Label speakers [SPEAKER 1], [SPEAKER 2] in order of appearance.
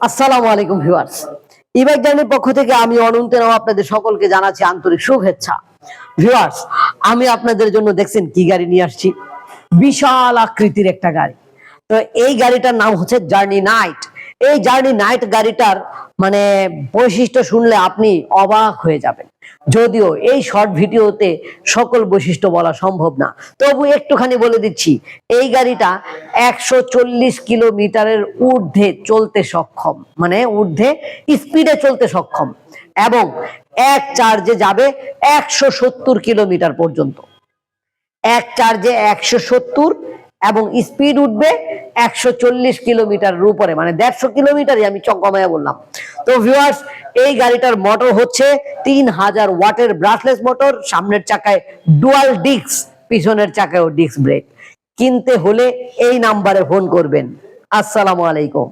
[SPEAKER 1] আসসালামু আলাইকুম viewers, e-bike জার্নির পক্ষ থেকে আমি অনন্তের আপনাদের সকলকে জানাচ্ছি আন্তরিক শুভেচ্ছা। ভিউয়ার্স, আমি আপনাদের জন্য দেখছেন কি গাড়ি নিয়ে আসছি, বিশাল আকৃতির একটা গাড়ি। তো এই গাড়িটার নাম হচ্ছে জার্নি নাইট। এই জার্নি নাইট গাড়িটার মানে বৈশিষ্ট্য শুনলে আপনি অবাক হয়ে যাবেন, যদিও এই শর্ট ভিডিওতে সকল বৈশিষ্ট্য বলা সম্ভব না, তবু একটুখানি বলে দিচ্ছি। এই গাড়িটা 140 কিলোমিটারের ঊর্ধ্বে চলতে সক্ষম, মানে ঊর্ধ্বে স্পিডে চলতে সক্ষম, এবং এক চার্জে যাবে 170 কিলোমিটার পর্যন্ত। এক চার্জে 170 এবং স্পিড উঠবে 140 কিলোমিটারের উপরে, মানে 150 কিলোমিটারই আমি চকমায়া বললাম। তো ভিউয়ার্স, এই গাড়িটার মোটর হচ্ছে 3000 ওয়াটের ব্রাশলেস মোটর। সামনের চাকায় ডুয়াল ডিস্ক, পিছনের চাকায়ও ডিস্ক ব্রেক। কিনতে হলে এই নাম্বারে ফোন করবেন। আসসালামু আলাইকুম।